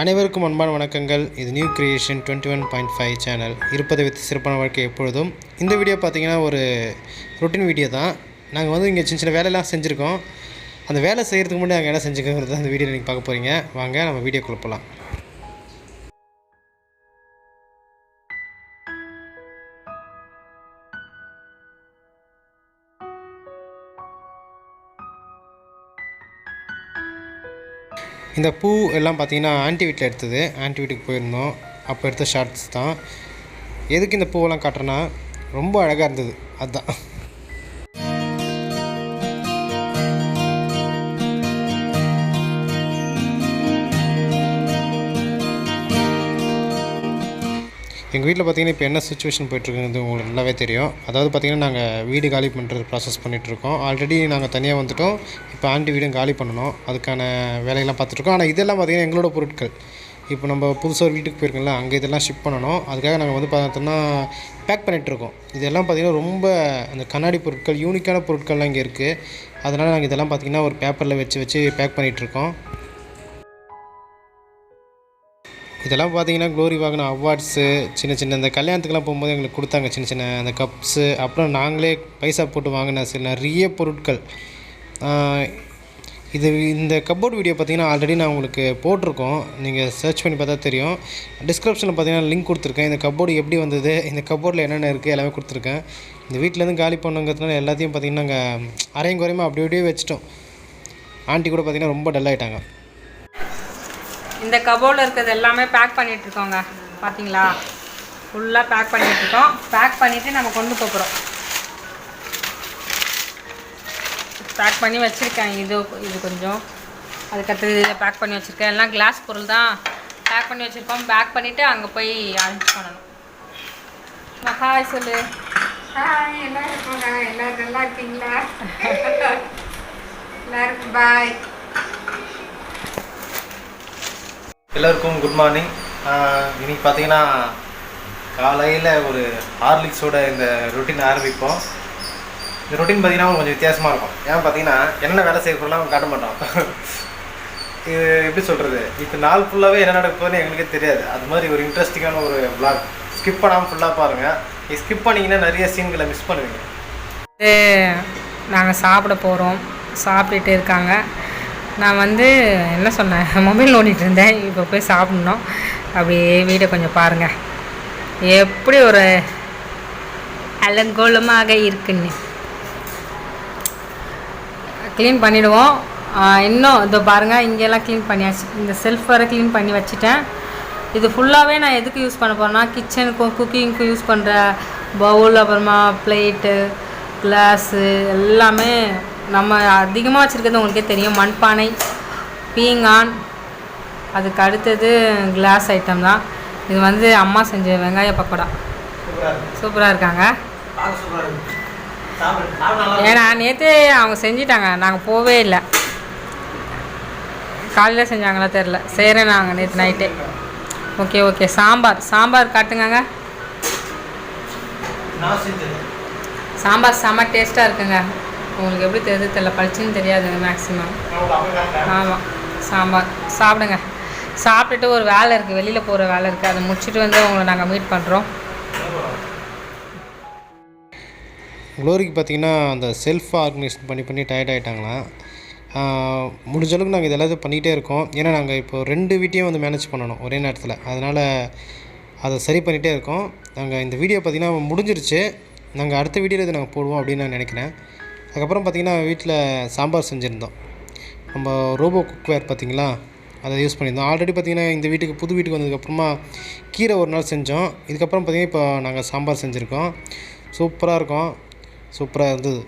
அனைவருக்கும் அன்பான வணக்கங்கள். இது நியூ கிரியேஷன் 21.5 சேனல். இருப்பதை வித்து சிறப்பான வாழ்க்கை எப்பொழுதும். இந்த வீடியோ பார்த்திங்கன்னா ஒரு ரொட்டீன் வீடியோ தான். நாங்கள் வந்து இங்கே சின்ன சின்ன வேலையெல்லாம் செஞ்சுருக்கோம். அந்த வேலை செய்கிறதுக்கு முன்னாடி நாங்கள் என்ன செஞ்சுக்கிறது அந்த வீடியோ நீங்கள் பார்க்க போகிறீங்க. வாங்க நம்ம வீடியோக்குள்ளே போகலாம். இந்த பூ எல்லாம் பார்த்திங்கன்னா ஆன்ட்டி வீட்டில் எடுத்தது. ஆன்ட்டி வீட்டுக்கு போயிருந்தோம், அப்போ எடுத்த ஷார்ட்ஸ் தான். எதுக்கு இந்த பூவெல்லாம் காட்டுறேன்னா, ரொம்ப அழகாக இருந்தது, அதுதான். எங்கள் வீட்டில் பார்த்திங்கன்னா இப்போ என்ன சுச்சுவேஷன் போய்ட்டுருக்குங்கிறது உங்களுக்கு நல்லாவே தெரியும். அதாவது பார்த்திங்கன்னா நாங்கள் வீடு காலி பண்ணுறது ப்ராசஸ் பண்ணிகிட்ருக்கோம். ஆல்ரெடி நாங்கள் தனியாக வந்துவிட்டோம். இப்போ ஆண்டி வீடும் காலி பண்ணணும், அதுக்கான வேலையெல்லாம் பார்த்துட்ருக்கோம். ஆனால் இதெல்லாம் பார்த்திங்கன்னா எங்களோட பொருட்கள். இப்போ நம்ம புதுசாக ஒரு வீட்டுக்கு போயிருக்கோம்ல, அங்கே இதெல்லாம் ஷிப் பண்ணணும். அதுக்காக நாங்கள் வந்து பார்த்தோன்னா பேக் பண்ணிகிட்ருக்கோம். இதெல்லாம் பார்த்திங்கன்னா ரொம்ப அந்த கண்ணாடி பொருட்கள், யூனிக்கான பொருட்கள்லாம் இங்கே இருக்குது. அதனால் நாங்கள் இதெல்லாம் பார்த்திங்கன்னா ஒரு பேப்பரில் வச்சு பேக் பண்ணிகிட்ருக்கோம். இதெல்லாம் பார்த்தீங்கன்னா க்ளோரி வாங்கின அவார்ட்ஸு, சின்ன சின்ன இந்த கல்யாணத்துக்கெல்லாம் போகும்போது எங்களுக்கு கொடுத்தாங்க சின்ன சின்ன அந்த கப்ஸு. அப்புறம் நாங்களே பைசா போட்டு வாங்கின சில நிறைய பொருட்கள். இந்த கப்போர்ட் வீடியோ பார்த்திங்கன்னா ஆல்ரெடி நான் உங்களுக்கு போட்டிருக்கோம். நீங்கள் சர்ச் பண்ணி பார்த்தா தெரியும். டிஸ்கிரிப்ஷனில் பார்த்தீங்கன்னா லிங்க் கொடுத்துருக்கேன். இந்த கப்போர்டு எப்படி வந்தது, இந்த கப்போர்டில் என்னென்ன இருக்குது எல்லாமே கொடுத்துருக்கேன். இந்த வீட்டிலேருந்து காலி பண்ணுங்கிறதுனால எல்லாத்தையும் பார்த்திங்கன்னா நாங்கள் அரையும் குறையுமா அப்படியே வச்சுட்டோம். ஆண்டி கூட பார்த்திங்கன்னா ரொம்ப டல்லாகிட்டாங்க. இந்த கபோர்டில் இருக்கிறது எல்லாமே பேக் பண்ணிகிட்ருக்கோங்க. பார்த்தீங்களா, ஃபுல்லாக பேக் பண்ணிகிட்ருக்கோம். பேக் பண்ணிவிட்டு நம்ம கொண்டு போகிறோம். பேக் பண்ணி வச்சுருக்கேன். இது கொஞ்சம் அதுக்கடுத்து இதை பேக் பண்ணி வச்சுருக்கேன். எல்லாம் கிளாஸ் பொருள் தான் பேக் பண்ணி வச்சுருக்கோம். பேக் பண்ணிவிட்டு அங்கே போய் அரேஞ்ச் பண்ணணும். ஹாய் சொல்லு. ஹாய், எல்லோரும் இருக்கோங்க. எல்லோரும் நல்லா இருக்கீங்களா? எல்லாருக்கும் பாய். எல்லோருக்கும் குட் மார்னிங். இன்றைக்கி பார்த்தீங்கன்னா காலையில் ஒரு ஹார்லிக்ஸோட இந்த ரொட்டீன் ஆரம்பிப்போம். இந்த ரொட்டீன் பார்த்திங்கன்னா கொஞ்சம் வித்தியாசமாக இருக்கும். ஏன் பார்த்தீங்கன்னா என்ன வேலை செய்யறதுலாம் காட்ட மாட்டோம். இது எப்படி சொல்கிறது, இப்போ நாள் ஃபுல்லாகவே என்ன நடக்குதுன்னு எங்களுக்கே தெரியாது. அது மாதிரி ஒரு இன்ட்ரெஸ்டிங்கான ஒரு vlog. ஸ்கிப் பண்ணாமல் ஃபுல்லாக பாருங்கள். இது ஸ்கிப் பண்ணிங்கன்னா நிறைய சீன்களை மிஸ் பண்ணுவீங்க. நாங்கள் சாப்பிட போகிறோம். சாப்பிட்டுட்டு இருக்காங்க. நான் வந்து என்ன சொன்னேன், மொபைல் நோண்டிகிட்டு இருந்தேன். இப்போ போய் சாப்பிட்ணும். அப்படியே வீடை கொஞ்சம் பாருங்கள், எப்படி ஒரு அலங்கோலமாக இருக்குன்னு. க்ளீன் பண்ணிவிடுவோம். இன்னும் இதோ பாருங்கள், இங்கெல்லாம் க்ளீன் பண்ணியாச்சு. இந்த செல்ஃப் வரை க்ளீன் பண்ணி வச்சுட்டேன். இது ஃபுல்லாகவே நான் எதுக்கு யூஸ் பண்ண போகிறேன்னா, கிச்சனுக்கும் குக்கிங்க்கும் யூஸ் பண்ணுற பவுல், அப்புறமா பிளேட்டு, கிளாஸு எல்லாமே நம்ம அதிகமாக வச்சுருக்கிறது உங்களுக்கே தெரியும். மண்பானை, பீங்கான், அதுக்கு அடுத்தது கிளாஸ் ஐட்டம் தான். இது வந்து அம்மா செஞ்ச வெங்காய பக்கோடா. சூப்பராக இருக்காங்க. ஏன்னா நேற்று அவங்க செஞ்சிட்டாங்க, நாங்கள் போவே இல்லை. காலையில் செஞ்சாங்களா தெரில, செய்கிறேன் நாங்கள் நேற்று நைட்டே. ஓகே. சாம்பார் காட்டுங்க. சாம்பார் செம்ம டேஸ்ட்டாக இருக்குங்க. உங்களுக்கு எப்படி தெரியல, பளிச்சுன்னு தெரியாதுங்க மேக்ஸிமம். ஆமாம், சாம்பார் சாப்பிடுங்க. சாப்பிட்டுட்டு ஒரு வேலை இருக்குது, வெளியில் போகிற வேலை இருக்குது. அதை முடிச்சுட்டு வந்து உங்களை நாங்கள் மீட் பண்ணுறோம். க்ளோரிக்கு பார்த்திங்கன்னா அந்த செல்ஃப் ஆர்கனைசேஷன் பண்ணி டயர்ட் ஆகிட்டாங்களாம். முடிஞ்ச அளவுக்கு நாங்கள் இது எல்லாத்தையும் பண்ணிகிட்டே இருக்கோம். ஏன்னா நாங்கள் இப்போ 2 வீட்டையும் வந்து மேனேஜ் பண்ணணும் ஒரே நேரத்தில். அதனால் அதை சரி பண்ணிகிட்டே இருக்கோம். நாங்கள் இந்த வீடியோ பார்த்திங்கன்னா முடிஞ்சிருச்சு. நாங்கள் அடுத்த வீடியோவில் இதை நாங்கள் போடுவோம் அப்படின்னு நான் நினைக்கிறேன். அதுக்கப்புறம் பார்த்திங்கன்னா வீட்டில் சாம்பார் செஞ்சுருந்தோம். நம்ம ரோபோ குக்வேர் பார்த்திங்களா, அதை யூஸ் பண்ணியிருந்தோம். ஆல்ரெடி பார்த்திங்கன்னா இந்த வீட்டுக்கு புது வீட்டுக்கு வந்ததுக்கப்புறமா கீரை ஒரு நாள் செஞ்சோம். இதுக்கப்புறம் பார்த்திங்கன்னா இப்போ நாங்கள் சாம்பார் செஞ்சுருக்கோம். சூப்பராக இருந்தது.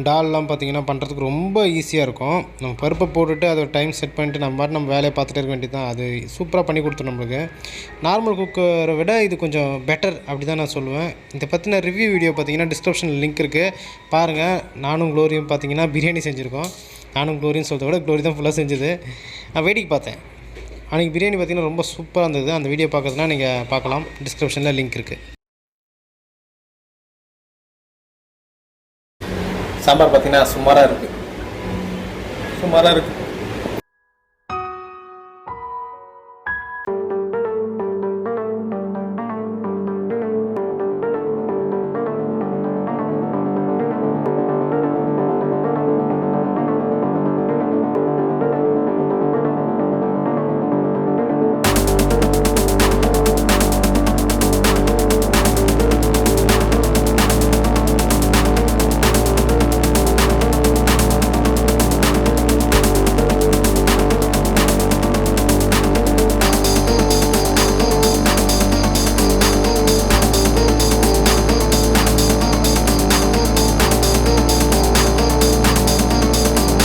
டால்லாம் பார்த்திங்கன்னா பண்ணுறதுக்கு ரொம்ப ஈஸியாக இருக்கும். நம்ம பருப்பை போட்டுட்டு அதை டைம் செட் பண்ணிட்டு நம்ம வேலையை பார்த்துட்டு இருக்க வேண்டியது தான். அது சூப்பராக பண்ணி கொடுத்துரும் நம்மளுக்கு. நார்மல் குக்கரை விட இது கொஞ்சம் பெட்டர் அப்படி தான் நான் சொல்லுவேன். இதை பற்றின ரிவ்யூ வீடியோ பார்த்திங்கன்னா டிஸ்கிரிப்ஷனில் லிங்க் இருக்குது, பாருங்கள். நானும் க்ளோரியும் பார்த்திங்கன்னா பிரியாணி செஞ்சுருக்கோம். நானும் க்ளோரின்னு சொல்கிறத விட க்ளோரி தான் ஃபுல்லாக செஞ்சது. நான் வேடிக்கை பார்த்தேன். அன்றைக்கி பிரியாணி பார்த்திங்கன்னா ரொம்ப சூப்பராக இருந்தது. அந்த வீடியோ பார்க்கறதுனா நீங்கள் பார்க்கலாம், டிஸ்கிரிப்ஷனில் லிங்க் இருக்குது. சாம்பார் பார்த்திங்கன்னா சுமாராக இருக்குது.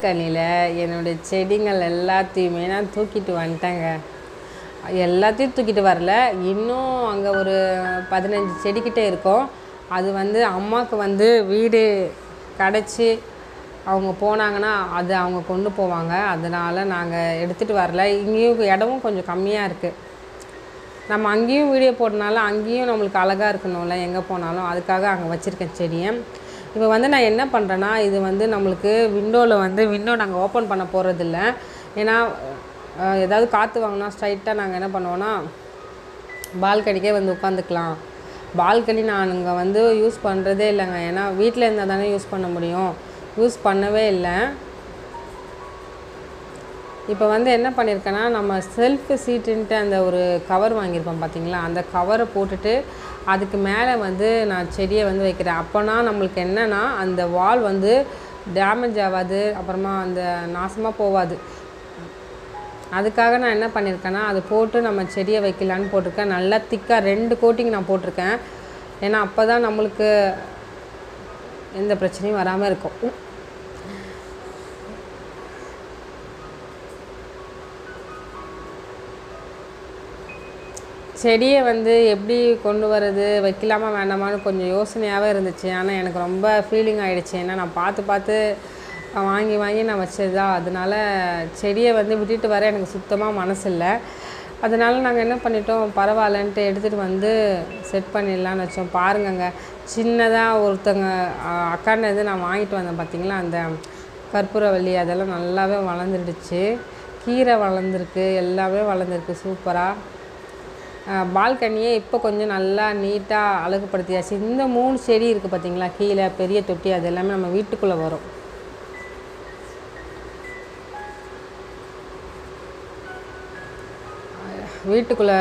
கனியில் என்னுடைய செடிகள் எல்லாத்தையுமே நான் தூக்கிட்டு வந்துட்டேங்க. எல்லாத்தையும் தூக்கிட்டு வரல, இன்னும் அங்கே ஒரு 15 செடிக்கிட்டே இருக்கும். அது வந்து அம்மாவுக்கு வந்து வீடு கிடச்சி அவங்க போனாங்கன்னா அது அவங்க கொண்டு போவாங்க. அதனால் நாங்கள் எடுத்துகிட்டு வரல. இங்கேயும் இடமும் கொஞ்சம் கம்மியாக இருக்குது. நம்ம அங்கேயும் வீடியோ போட்டனால அங்கேயும் நம்மளுக்கு அழகாக இருக்கணும்ல எங்கே போனாலும், அதுக்காக அங்கே வச்சுருக்கேன் செடியை. இப்போ வந்து நான் என்ன பண்ணுறேன்னா, இது வந்து நம்மளுக்கு விண்டோ நாங்கள் ஓப்பன் பண்ண போகிறதில்ல. ஏன்னா ஏதாவது காற்று வாங்கினா ஸ்ட்ரைட்டாக நாங்கள் என்ன பண்ணுவோன்னா பால்கனிக்கே வந்து உட்காந்துக்கலாம். பால்கனி நான் இங்கே வந்து யூஸ் பண்ணுறதே இல்லைங்க. ஏன்னா வீட்டில் இருந்தால் தானே யூஸ் பண்ண முடியும். யூஸ் பண்ணவே இல்லை. இப்போ வந்து என்ன பண்ணியிருக்கேன்னா, நம்ம செல்ஃப் சீட்டுன்ட்டு அந்த ஒரு கவர் வாங்கியிருப்போம் பார்த்திங்களா, அந்த கவரை போட்டுட்டு அதுக்கு மேலே வந்து நான் செடியை வந்து வைக்கிறேன். அப்போனா நம்மளுக்கு என்னென்னா அந்த வால் வந்து டேமேஜ் ஆகாது, அப்புறமா அந்த நாசமாக போகாது. அதுக்காக நான் என்ன பண்ணியிருக்கேன்னா, அது போட்டு நம்ம செடியை வைக்கலான்னு போட்டிருக்கேன். நல்லா திக்காக 2 கோட்டிங் நான் போட்டிருக்கேன். ஏன்னா அப்போ தான் நம்மளுக்கு எந்த பிரச்சனையும் வராமல் இருக்கும். செடியை வந்து எப்படி கொண்டு வர்றது, வைக்கலாமா வேண்டாமான்னு கொஞ்சம் யோசனையாகவே இருந்துச்சு. ஆனால் எனக்கு ரொம்ப ஃபீலிங் ஆகிடுச்சு. ஏன்னா நான் பார்த்து வாங்கி நான் வச்சது தான். அதனால செடியை வந்து விட்டுட்டு வர எனக்கு சுத்தமாக மனசு இல்லை. அதனால் நாங்கள் என்ன பண்ணிட்டோம், பரவாயில்லன்ட்டு எடுத்துகிட்டு வந்து செட் பண்ணிடலான்னு வச்சோம். பாருங்கங்க, சின்னதாக ஒருத்தங்க அக்காண்டது நான் வாங்கிட்டு வந்தேன் பார்த்திங்களா, அந்த கற்பூரவள்ளி அதெல்லாம் நல்லாவே வளர்ந்துடுச்சு. கீரை வளர்ந்துருக்கு, எல்லாமே வளர்ந்துருக்கு சூப்பராக. பால்கனியே இப்போ கொஞ்சம் நல்லா நீட்டாக அழகுப்படுத்தியாச்சு. இந்த 3 செடி இருக்குது பார்த்திங்களா, கீழே பெரிய தொட்டி, அது எல்லாமே நம்ம வீட்டுக்குள்ளே வரும். வீட்டுக்குள்ளே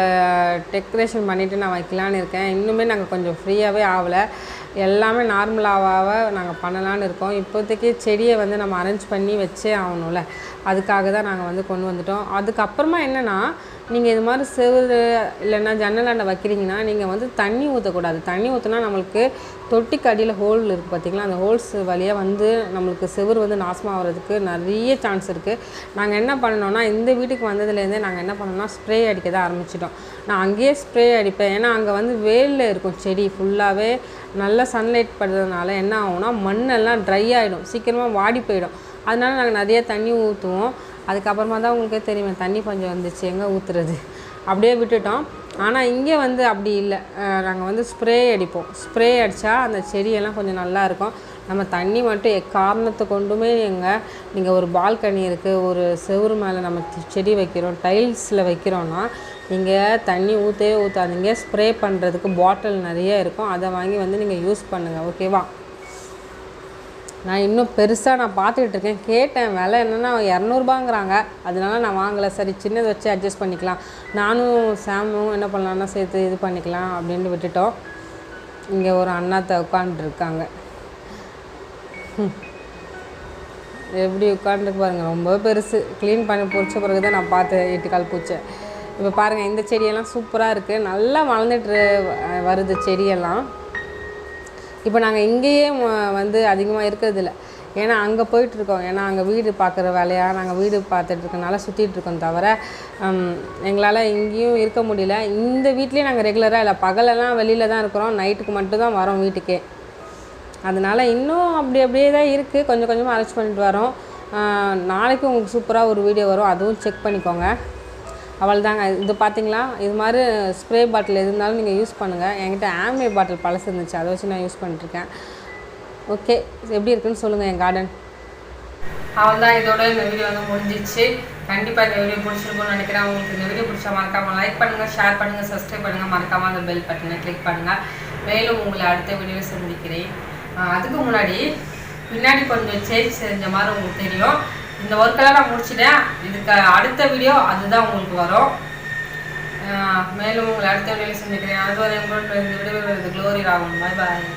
டெக்கரேஷன் பண்ணிவிட்டு நான் வைக்கலான்னு இருக்கேன். இன்னுமே நாங்கள் கொஞ்சம் ஃப்ரீயாகவே ஆகலை. எல்லாமே நார்மலாக நாங்கள் பண்ணலான்னு இருக்கோம். இப்போதைக்கு செடியை வந்து நம்ம அரேஞ்ச் பண்ணி வச்சே ஆகணும்ல, அதுக்காக தான் நாங்கள் வந்து கொண்டு வந்துட்டோம். அதுக்கப்புறமா என்னென்னா, நீங்கள் இது மாதிரி செவுரு இல்லைன்னா ஜன்னலாண்ட வைக்கிறீங்கன்னா நீங்கள் வந்து தண்ணி ஊற்றக்கூடாது. தண்ணி ஊற்றினா நம்மளுக்கு தொட்டிக்கு அடியில் ஹோல் இருக்குது பார்த்திங்களா, அந்த ஹோல்ஸ் வழியாக வந்து நம்மளுக்கு செவுரு வந்து நாசமாகிறதுக்கு நிறைய சான்ஸ் இருக்குது. நாங்கள் என்ன பண்ணோன்னா, இந்த வீட்டுக்கு வந்ததுலேருந்தே நாங்கள் என்ன பண்ணோம்னா ஸ்ப்ரே அடிக்க தான் ஆரம்பிச்சிட்டோம். நான் அங்கேயே ஸ்ப்ரே அடிப்பேன். ஏன்னா அங்கே வந்து வெயிலில் இருக்கும் செடி ஃபுல்லாகவே, நல்ல சன்லைட் படுறதுனால என்ன ஆகும்னா மண்ணெல்லாம் ட்ரை ஆகிடும், சீக்கிரமாக வாடி போயிடும். அதனால நாங்கள் நிறைய தண்ணி ஊற்றுவோம். அதுக்கப்புறமா தான் உங்களுக்கே தெரியுமே தண்ணி பஞ்சம் வந்துச்சு, எங்கே ஊற்றுறது, அப்படியே விட்டுட்டோம். ஆனால் இங்கே வந்து அப்படி இல்லை, நாங்கள் வந்து ஸ்ப்ரே அடிப்போம். ஸ்ப்ரே அடித்தா அந்த செடியெல்லாம் கொஞ்சம் நல்லாயிருக்கும். நம்ம தண்ணி மட்டும் எக்காரணத்தை கொண்டுமே நீங்கள் ஒரு பால்கனி இருக்குது, ஒரு செவுரு மேலே நம்ம செடி வைக்கிறோம், டைல்ஸில் வைக்கிறோன்னா நீங்கள் தண்ணி ஊற்றவே ஊற்றாதீங்க. ஸ்ப்ரே பண்ணுறதுக்கு பாட்டில் நிறைய இருக்கும், அதை வாங்கி வந்து நீங்கள் யூஸ் பண்ணுங்கள், ஓகேவா. நான் இன்னும் பெருசாக நான் பார்த்துக்கிட்டு இருக்கேன். கேட்டேன் விலை என்னென்னா 200ரூபாங்கிறாங்க. அதனால நான் வாங்கலை. சரி சின்னதை வச்சு அட்ஜஸ்ட் பண்ணிக்கலாம், நானும் சாமும் என்ன பண்ணலான்னா சேர்த்து இது பண்ணிக்கலாம் அப்படின்ட்டு விட்டுட்டோம். இங்கே ஒரு அண்ணாத்தை உட்காந்துருக்காங்க, எப்படி உட்காந்துருக்கு பாருங்கள், ரொம்ப பெருசு. க்ளீன் பண்ணி பிடிச்ச பிறகு தான் நான் பார்த்தேன் 8 கால் பூச்சை. இப்போ பாருங்கள், இந்த செடியெல்லாம் சூப்பராக இருக்குது, நல்லா வளர்ந்துட்டு வருது செடியெல்லாம். இப்போ நாங்கள் இங்கேயே வந்து அதிகமாக இருக்கிறதில்ல. ஏன்னா அங்கே போயிட்டுருக்கோம். ஏன்னா அங்கே வீடு பார்க்குற வேலையாக நாங்கள் வீடு பார்த்துட்டு இருக்கனால சுற்றிட்டுருக்கோம் தவிர எங்களால் எங்கேயும் இருக்க முடியல. இந்த வீட்லேயே நாங்கள் ரெகுலராக இல்லை, பகலெல்லாம் வெளியில் தான் இருக்கிறோம், நைட்டுக்கு மட்டும் தான் வரோம் வீட்டுக்கே. அதனால் இன்னும் அப்படியே தான் இருக்குது, கொஞ்சம் கொஞ்சமாக அரெஸ்ட் பண்ணிட்டு வரோம். நாளைக்கு உங்களுக்கு சூப்பராக ஒரு வீடியோ வரும், அதுவும் செக் பண்ணிக்கோங்க. அவள் தாங்க இது பார்த்தீங்களா, இது மாதிரி ஸ்ப்ரே பாட்டில் எது இருந்தாலும் நீங்கள் யூஸ் பண்ணுங்கள். என்கிட்ட ஆம்வே பாட்டில் பழசு இருந்துச்சு, அதை வச்சு நான் யூஸ் பண்ணிட்டுருக்கேன். ஓகே, எப்படி இருக்குன்னு சொல்லுங்கள் என் கார்டன். அவள் தான் இதோட இந்த வீடியோ வந்து முடிஞ்சிச்சு. கண்டிப்பாக இந்த வீடியோ பிடிச்சிருக்கும்னு நினைக்கிறேன். உங்களுக்கு இந்த வீடியோ பிடிச்சா மறக்காமல் லைக் பண்ணுங்கள், ஷேர் பண்ணுங்கள், சப்ஸ்கிரைப் பண்ணுங்கள், மறக்காமல் அந்த பெல் பட்டனை கிளிக் பண்ணுங்கள். மேலும் உங்களை அடுத்த வீடியோ சந்திக்கிறேன். அதுக்கு முன்னாடி பின்னாடி கொஞ்சம் சேஞ்ச் செஞ்ச மாதிரி உங்களுக்கு தெரியும். இந்த ஒர்க்கெல்லாம் நான் முடிச்சிட்டேன். இதுக்கு அடுத்த வீடியோ அதுதான் உங்களுக்கு வரும். மேலும் உங்களை அடுத்த வீடியோவில் சந்திக்கிறேன். அதுவரை உங்களோட இந்த வீடியோ க்ளோரி ராகவன். பாய் பாய்.